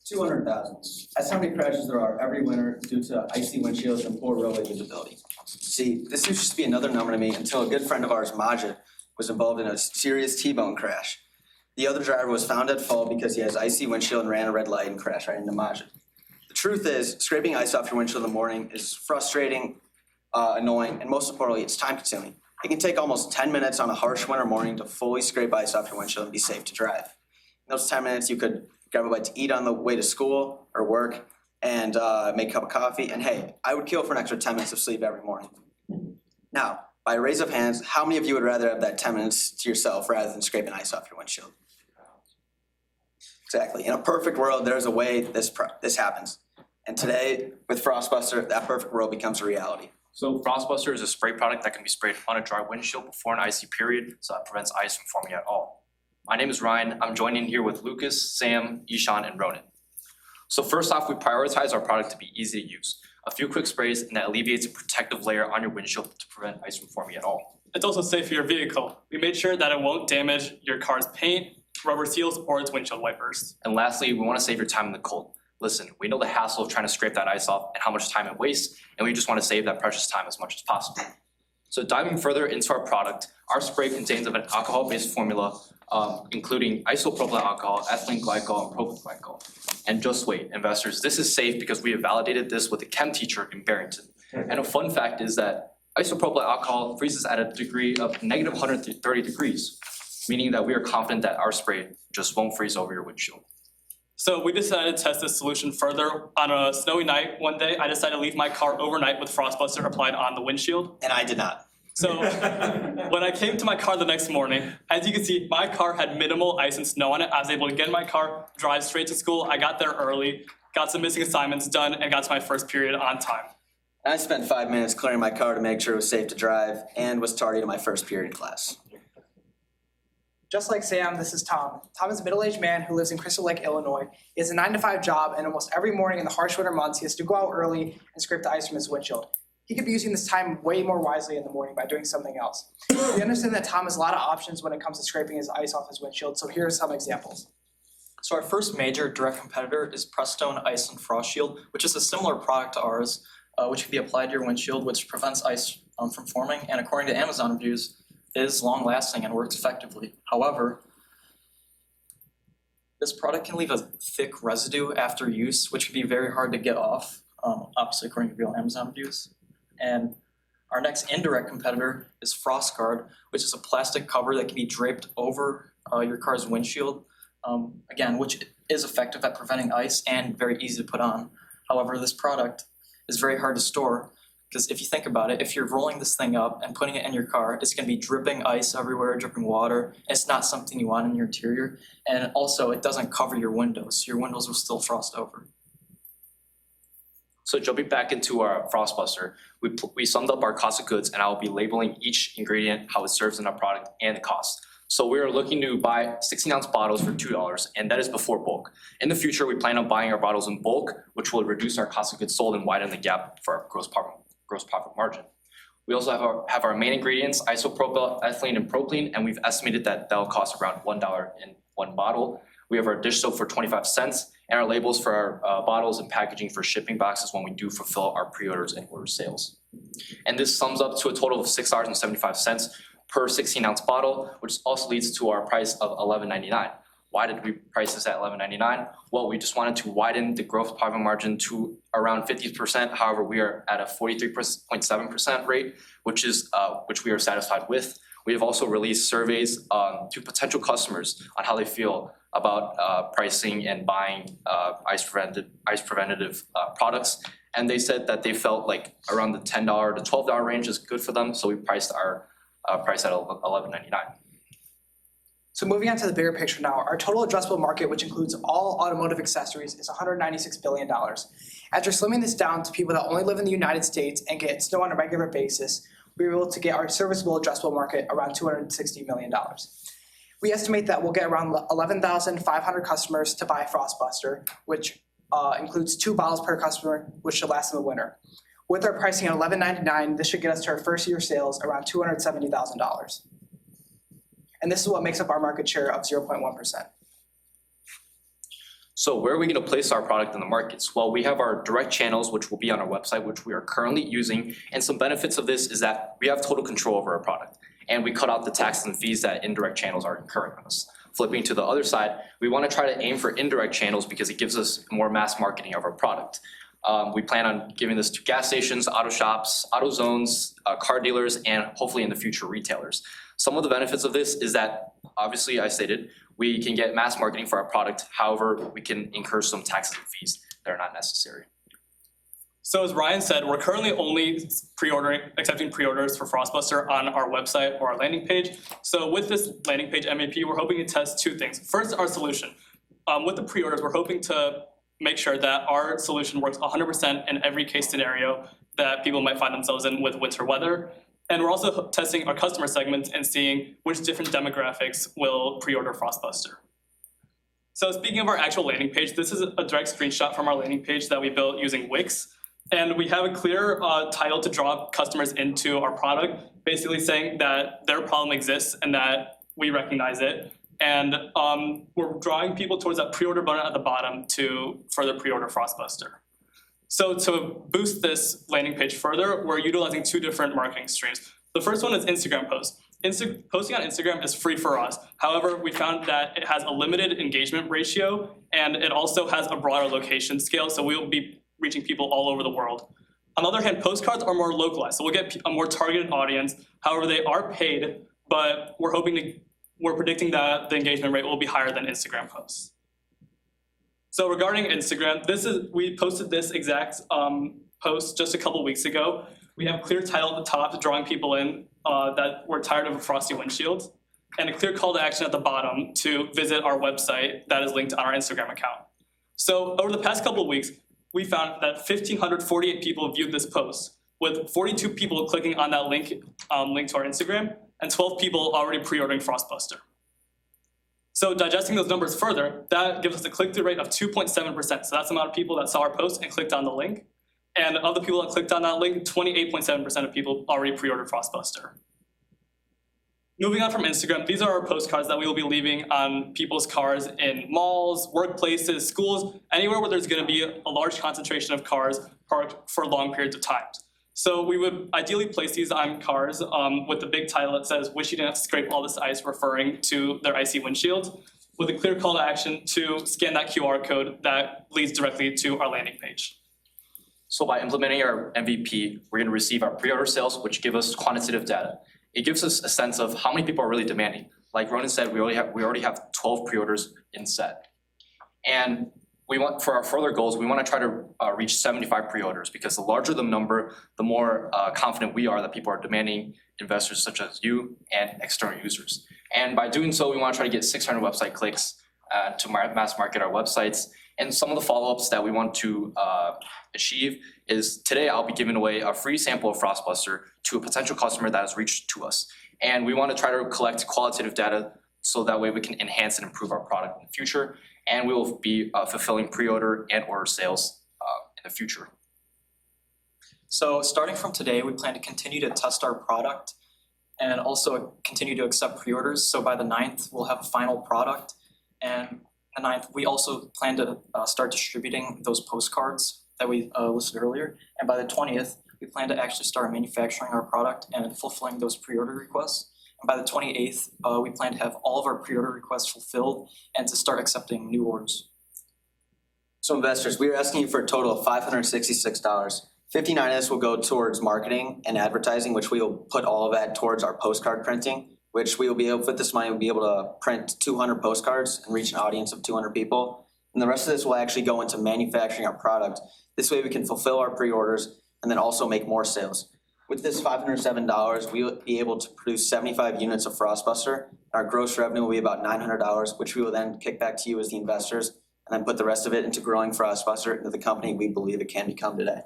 200,000. That's how many crashes there are every winter due to icy windshields and poor roadway visibility. See, this used to be another number to me until a good friend of ours, Majid, was involved in a serious T-bone crash. The other driver was found at fault because he has icy windshield and ran a red light and crashed right into Majid. The truth is, scraping ice off your windshield in the morning is frustrating, annoying, and most importantly, it's time consuming. It can take almost 10 minutes on a harsh winter morning to fully scrape ice off your windshield and be safe to drive. In those 10 minutes, you could grab a bite to eat on the way to school or work and make a cup of coffee. And hey, I would kill for an extra 10 minutes of sleep every morning. Now, by a raise of hands, how many of you would rather have that 10 minutes to yourself rather than scraping ice off your windshield? Exactly. In a perfect world, there's a way this happens. And today, with Frostbuster, that perfect world becomes a reality. So Frostbuster is a spray product that can be sprayed on a dry windshield before an icy period, so that prevents ice from forming at all. My name is Ryan. I'm joining here with Lucas, Sam, Ishan, and Ronan. So first off, we prioritize our product to be easy to use. A few quick sprays and that alleviates a protective layer on your windshield to prevent ice from forming at all. It's also safe for your vehicle. We made sure that it won't damage your car's paint, rubber seals, or its windshield wipers. And lastly, we want to save your time in the cold. Listen, we know the hassle of trying to scrape that ice off and how much time it wastes, and we just want to save that precious time as much as possible. So diving further into our product, our spray contains an alcohol-based formula, including isopropyl alcohol, ethylene glycol, and propylene glycol. And just wait, investors, this is safe because we have validated this with a chem teacher in Barrington. And a fun fact is that isopropyl alcohol freezes at a degree of negative 130 degrees, meaning that we are confident that our spray just won't freeze over your windshield. So we decided to test this solution further. On a snowy night, one day, I decided to leave my car overnight with Frostbuster applied on the windshield. And I did not. So when I came to my car the next morning, as you can see, my car had minimal ice and snow on it. I was able to get in my car, drive straight to school. I got there early, got some missing assignments done, and got to my first period on time. I spent 5 minutes clearing my car to make sure it was safe to drive and was tardy to my first period class. Just like Sam, this is Tom. Tom is a middle-aged man who lives in Crystal Lake, Illinois. He has a 9-to-5 job, and almost every morning in the harsh winter months, he has to go out early and scrape the ice from his windshield. He could be using this time way more wisely in the morning by doing something else. We understand that Tom has a lot of options when it comes to scraping his ice off his windshield, so here are some examples. So our first major direct competitor is Prestone Ice and Frost Shield, which is a similar product to ours, which can be applied to your windshield, which prevents ice from forming, and according to Amazon reviews, is long-lasting and works effectively. However, this product can leave a thick residue after use, which can be very hard to get off, obviously according to real Amazon reviews. And our next indirect competitor is FrostGuard, which is a plastic cover that can be draped over your car's windshield, again, which is effective at preventing ice and very easy to put on. However, this product is very hard to store because if you think about it, if you're rolling this thing up and putting it in your car, it's going to be dripping ice everywhere, dripping water. It's not something you want in your interior. And also, it doesn't cover your windows, so your windows will still frost over. So jumping back into our Frostbuster, we summed up our cost of goods, and I will be labeling each ingredient, how it serves in our product, and the cost. So we are looking to buy 16-ounce bottles for $2, and that is before bulk. In the future, we plan on buying our bottles in bulk, which will reduce our cost of goods sold and widen the gap for our gross profit margin. We also have our main ingredients, isopropyl, ethylene, and propylene, and we've estimated that will cost around $1 in one bottle. We have our dish soap for 25 cents, and our labels for our bottles and packaging for shipping boxes when we do fulfill our pre-orders and order sales. And this sums up to a total of $6.75 per 16-ounce bottle, which also leads to our price of $11.99. Why did we price this at $11.99? Well, we just wanted to widen the gross profit margin to around 50%. However, we are at a 43.7% rate, which we are satisfied with. We have also released surveys to potential customers on how they feel about pricing and buying ice preventative products. And they said that they felt like around the $10 to $12 range is good for them. So we priced our price at $11.99. So moving on to the bigger picture now, our total addressable market, which includes all automotive accessories, is $196 billion. After slimming this down to people that only live in the United States and get snow on a regular basis, we were able to get our serviceable addressable market around $260 million. We estimate that we'll get around 11,500 customers to buy Frostbuster, which includes 2 bottles per customer, which should last them the winter. With our pricing at $11.99, this should get us to our first year sales around $270,000. And this is what makes up our market share of 0.1%. So where are we gonna place our product in the markets? Well, we have our direct channels, which will be on our website, which we are currently using. And some benefits of this is that we have total control over our product. And we cut out the taxes and fees that indirect channels are incurring on us. Flipping to the other side, we wanna try to aim for indirect channels because it gives us more mass marketing of our product. We plan on giving this to gas stations, auto shops, auto zones, car dealers, and hopefully in the future retailers. Some of the benefits of this is that, obviously I stated, we can get mass marketing for our product. However, we can incur some taxes and fees that are not necessary. So as Ryan said, we're currently only accepting pre-orders for Frostbuster on our website or our landing page. So with this landing page MVP, we're hoping to test two things. First, our solution. With the pre-orders, we're hoping to make sure that our solution works 100% in every case scenario that people might find themselves in with winter weather. And we're also testing our customer segments and seeing which different demographics will pre-order Frostbuster. So speaking of our actual landing page, this is a direct screenshot from our landing page that we built using Wix. And we have a clear title to draw customers into our product, basically saying that their problem exists and that we recognize it. And we're drawing people towards that pre-order button at the bottom to further pre-order Frostbuster. So to boost this landing page further, we're utilizing two different marketing streams. The first one is Instagram posts. Posting on Instagram is free for us. However, we found that it has a limited engagement ratio and it also has a broader location scale, so we'll be reaching people all over the world. On the other hand, postcards are more localized, so we'll get a more targeted audience. However, they are paid, but we're predicting that the engagement rate will be higher than Instagram posts. So regarding Instagram, we posted this exact post just a couple weeks ago. We have a clear title at the top drawing people in that we're tired of a frosty windshield, and a clear call to action at the bottom to visit our website that is linked on our Instagram account. So over the past couple of weeks, we found that 1,548 people viewed this post, with 42 people clicking on that link to our Instagram, and 12 people already pre-ordering Frostbuster. So digesting those numbers further, that gives us a click-through rate of 2.7%. So that's the amount of people that saw our post and clicked on the link. And of the people that clicked on that link, 28.7% of people already pre-ordered Frostbuster. Moving on from Instagram, these are our postcards that we will be leaving on people's cars in malls, workplaces, schools, anywhere where there's gonna be a large concentration of cars parked for long periods of time. So we would ideally place these on cars with the big title that says, "Wish you didn't have to scrape all this ice," referring to their icy windshield, with a clear call to action to scan that QR code that leads directly to our landing page. So by implementing our MVP, we're gonna receive our pre-order sales, which give us quantitative data. It gives us a sense of how many people are really demanding. Like Ronan said, we already have 12 pre-orders in set. And for our further goals, we wanna try to reach 75 pre-orders, because the larger the number, the more confident we are that people are demanding investors such as you and external users. And by doing so, we wanna try to get 600 website clicks to mass market our websites. And some of the follow-ups that we want to achieve is today I'll be giving away a free sample of Frostbuster to a potential customer that has reached to us. And we want to try to collect qualitative data so that way we can enhance and improve our product in the future. And we will be fulfilling pre-order and order sales in the future. So starting from today, we plan to continue to test our product and also continue to accept pre-orders. So by the 9th, we'll have a final product. And the 9th, we also plan to start distributing those postcards that we listed earlier. And by the 20th, we plan to actually start manufacturing our product and fulfilling those pre-order requests. And by the 28th, we plan to have all of our pre-order requests fulfilled and to start accepting new orders. So investors, we are asking you for a total of $566. 59 of this will go towards marketing and advertising, which we will put all of that towards our postcard printing, which we will be able, with this money, we'll be able to print 200 postcards and reach an audience of 200 people. And the rest of this will actually go into manufacturing our product. This way we can fulfill our pre-orders and then also make more sales. With this $507, we will be able to produce 75 units of Frostbuster. Our gross revenue will be about $900, which we will then kick back to you as the investors, and then put the rest of it into growing Frostbuster into the company we believe it can become today.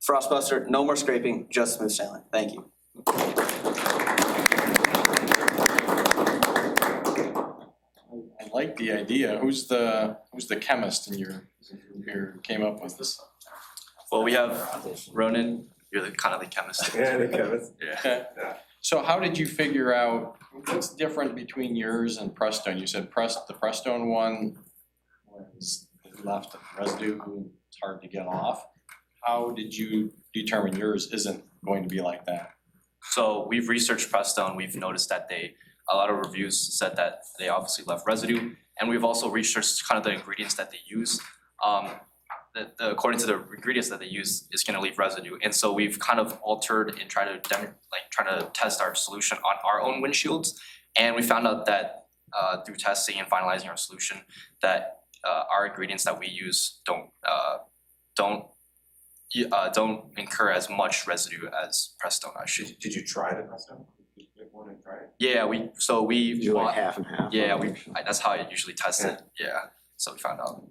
Frostbuster, no more scraping, just smooth sailing. Thank you. I like the idea. Who's the chemist in your came up with this? Well, we have Ronan, you're kind of the chemist. Yeah, the chemist. Yeah. Okay. So how did you figure out what's different between yours and Prestone? You said the Prestone one was left of residue, it's hard to get off. How did you determine yours isn't going to be like that? So we've researched Prestone, we've noticed that a lot of reviews said that they obviously left residue, and we've also researched kind of the ingredients that they use. According to the ingredients that they use is gonna leave residue, and so we've kind of altered and trying to test our solution on our own windshields, and we found out that through testing and finalizing our solution that our ingredients that we use don't incur as much residue as Prestone actually. Did you try the Presto? Did you pick one and try it? Yeah, we Do bought- like half and half? yeah, that's how I usually test it, yeah, so we found out.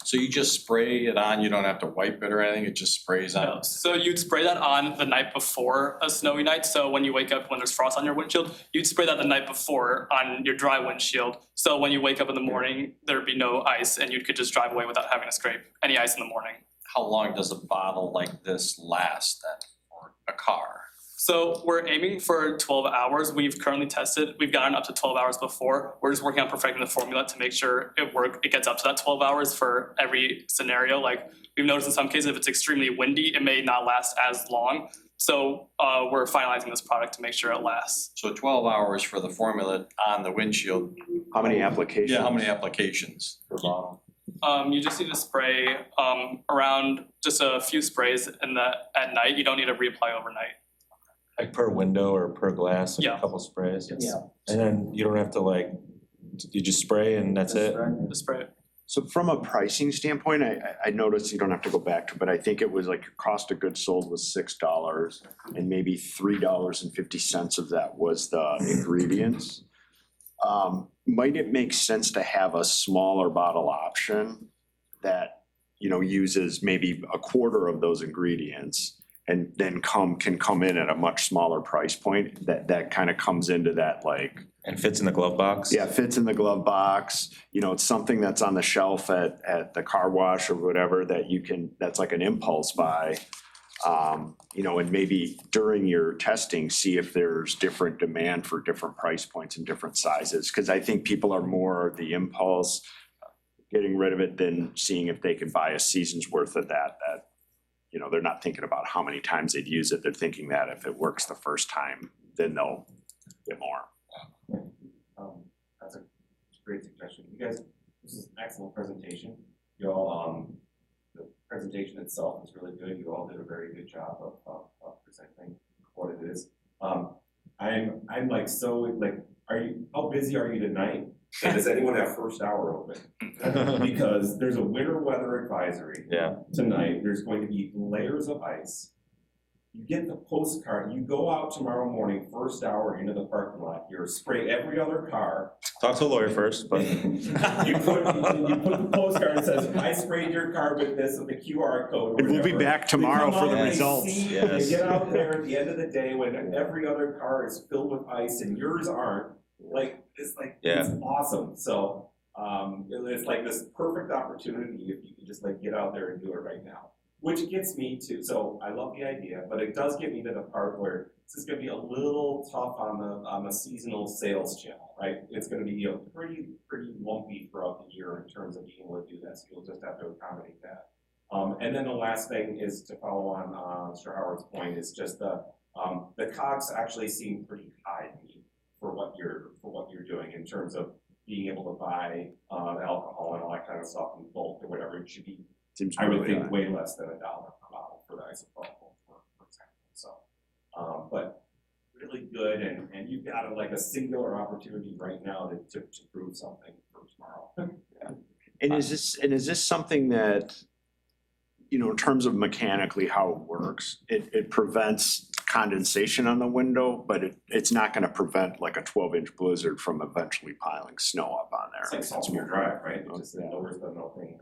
So you just spray it on, you don't have to wipe it or anything, it just sprays on? No, so you'd spray that on the night before a snowy night, so when you wake up, when there's frost on your windshield, you'd spray that the night before on your dry windshield. So when you wake up in the morning, there'd be no ice and you could just drive away without having to scrape any ice in the morning. How long does a bottle like this last then, for a car? So we're aiming for 12 hours. We've currently tested, we've gotten up to 12 hours before. We're just working on perfecting the formula to make sure it gets up to that 12 hours for every scenario. Like we've noticed in some cases, if it's extremely windy, it may not last as long. So we're finalizing this product to make sure it lasts. So 12 hours for the formula on the windshield. How many applications? Yeah, how many applications per bottle? You just need to spray around just a few sprays at night. You don't need to reapply overnight. Like per window or per glass, like Yeah. a couple sprays? Yes. And then you don't have to you just spray and that's it? The spray. So from a pricing standpoint, I noticed you don't have to go back to, but I think it was like your cost of goods sold was $6 and maybe $3.50 of that was the ingredients. Might it make sense to have a smaller bottle option that, uses maybe a quarter of those ingredients and then can come in at a much smaller price point that kind of comes into that like, And fits in the glove box? yeah, fits in the glove box, it's something that's on the shelf at the car wash or whatever that that's like an impulse buy. And maybe during your testing, see if there's different demand for different price points and different sizes. Cause I think people are more the impulse, getting rid of it than seeing if they can buy a season's worth of that, they're not thinking about how many times they'd use it. They're thinking that if it works the first time, then they'll get more. That's a great suggestion. You guys, this is an excellent presentation. You all, the presentation itself is really good. You all did a very good job of presenting what it is. I'm like, so like, how busy are you tonight? And does anyone have first hour open? Because there's a winter weather advisory. Yeah. Tonight, there's going to be layers of ice. You get the postcard, you go out tomorrow morning, first hour into the parking lot, you spray every other car. Talk to a lawyer first, but. You put the postcard that says, I sprayed your car with this, with the QR code or And we'll be whatever. back tomorrow They come for the out, they results. see, Yes. They get out there at the end of the day when every other car is filled with ice and yours aren't, it's awesome. So, it's like this perfect opportunity if you can just get out there and do it right now. Which gets me to, so I love the idea, but it does get me to the part where this is gonna be a little tough on the seasonal sales channel, right? It's gonna be pretty lumpy throughout the year in terms of being able to do that, so you'll just have to accommodate that. And then the last thing is to follow on Mr. Howard's point is just the COGS actually seem pretty high to me for what you're doing in terms of being able to buy alcohol and all that kind of stuff in bulk or whatever. It should be, Seems I would really think, high. way less than $1 per bottle for the isopropyl, for example. So, but really good, and you've got a singular opportunity right now to prove something for tomorrow. And is this something that, in terms of mechanically how it works, it prevents condensation on the window, but it's not gonna prevent like a 12-inch blizzard from eventually piling snow up on there. It's like Saltmere Drive, right? It just lowers the melting.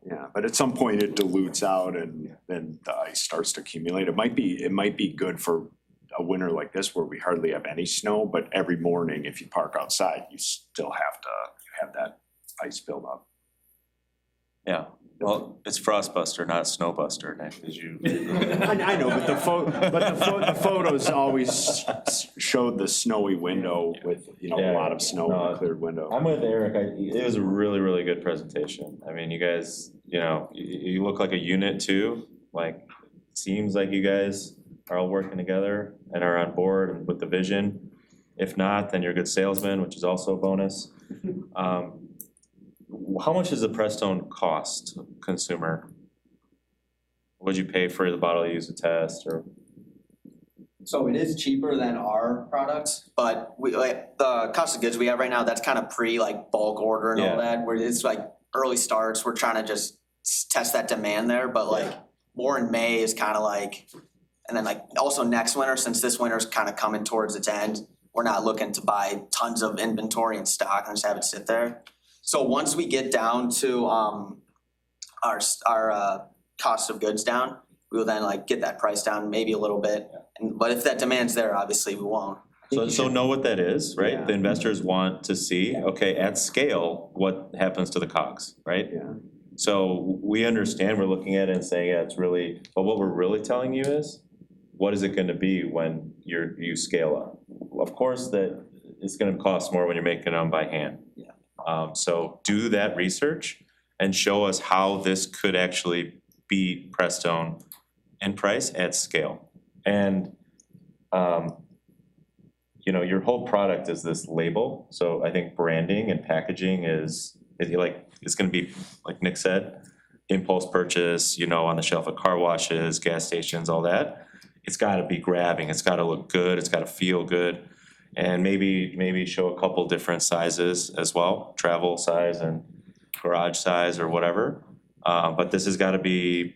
Yeah, but at some point it dilutes out and then the ice starts to accumulate. It might be good for a winter like this where we hardly have any snow, but every morning if you park outside, you still have that ice build up. Yeah, Well, it's Frostbuster, not Snowbuster, Nick, as you. I know, but the photos always showed the snowy window with, you know, a lot of snow and a cleared window. I'm with Eric, it was a really, really good presentation. I mean, you guys, you know, you look like a unit too. Like, seems like you guys are all working together and are on board and with the vision. If not, then you're good salesmen, which is also a bonus. How much does the Prestone cost consumer? What'd you pay for the bottle you used to test or? So it is cheaper than our products, but we, like, the cost of goods we have right now, that's kind of pre like bulk order and all that, where it's like early starts, we're trying to just test that demand there, but like more in May is kind of like, and then like also next winter, since this winter's kind of coming towards its end, we're not looking to buy tons of inventory and stock and just have it sit there. So once we get down to our cost of goods down, we will then like get that price down maybe a little bit. And but if that demand's there, obviously we won't. So know what that is, right? Yeah. The investors want to see, okay, at scale, what happens to the COGS, right? Yeah. So we understand, we're looking at it and saying, yeah, it's really, but what we're really telling you is, what is it gonna be when you scale up? Of course, that it's gonna cost more when you're making them by hand. Yeah. So do that research and show us how this could actually beat Prestone in price at scale. And, you know, your whole product is this label, so I think branding and packaging is gonna be, like Nick said, impulse purchase, you know, on the shelf at car washes, gas stations, all that. It's gotta be grabbing, it's gotta look good, it's gotta feel good. And maybe show a couple different sizes as well, travel size and garage size or whatever. But this has gotta be,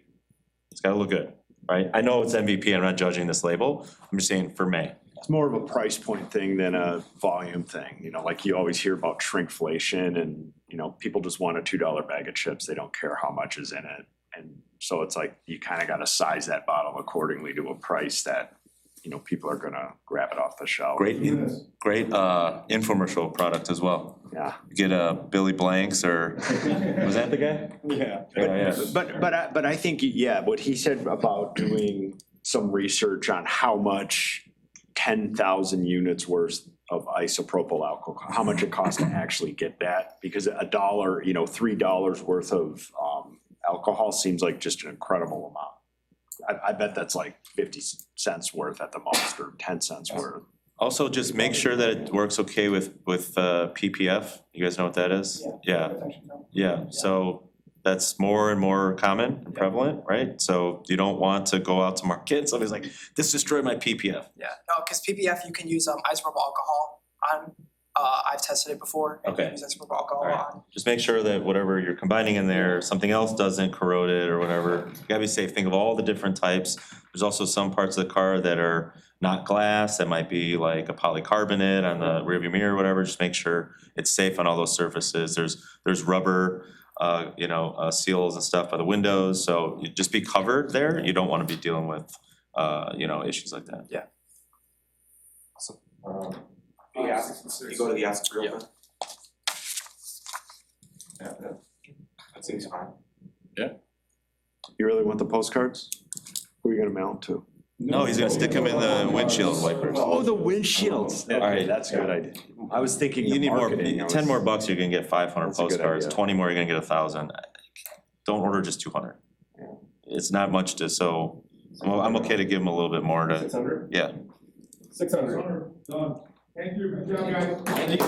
it's gotta look good, right? I know it's MVP, I'm not judging this label, I'm just saying for May. It's more of a price point thing than a volume thing, you know, like you always hear about shrinkflation and, you know, people just want a $2 bag of chips, they don't care how much is in it. And so it's like, you kind of gotta size that bottle accordingly to a price that, you know, people are gonna grab it off the shelf. Great infomercial product as well. Yeah. Get a Billy Blanks or, was that the guy? Yeah. Yeah. But I think, yeah, what he said about doing some research on how much 10,000 units worth of isopropyl alcohol, how much it costs to actually get that, because $1, you know, $3 worth of alcohol seems like just an incredible amount. I bet that's like 50 cents worth at the most, or 10 cents worth. Also, just make sure that it works okay with PPF. You guys know what that is? Yeah, so that's more and more common and prevalent, right? So you don't want to go out to market, somebody's like, this destroyed my PPF. Yeah, no, because PPF, you can use isopropyl alcohol on, I've tested it before, and you Okay. can use isopropyl alcohol Alright. on. Just make sure that whatever you're combining in there, something else doesn't corrode it or whatever. You gotta be safe. Think of all the different types. There's also some parts of the car that are not glass, that might be like a polycarbonate on the rearview mirror or whatever. Just make sure it's safe on all those surfaces. There's rubber, seals and stuff by the windows, so you just be covered there. You don't wanna be dealing with, issues like that. Yeah. You go to the ask real quick. Yeah, that seems fine. You really want the postcards? Who are you gonna mail them to? No, he's gonna stick them in the windshield wipers. Oh, the windshields. All right. Okay, that's a good idea. I was thinking You the need more, marketing. I was- 10 more bucks, you're gonna get 500 That's a good postcards, idea. 20 more, you're gonna get 1,000. Don't order just 200. It's not much to, so I'm okay to give them a little bit more to, 600? yeah. 600. Done. Thank you, good job, guys. Thank you.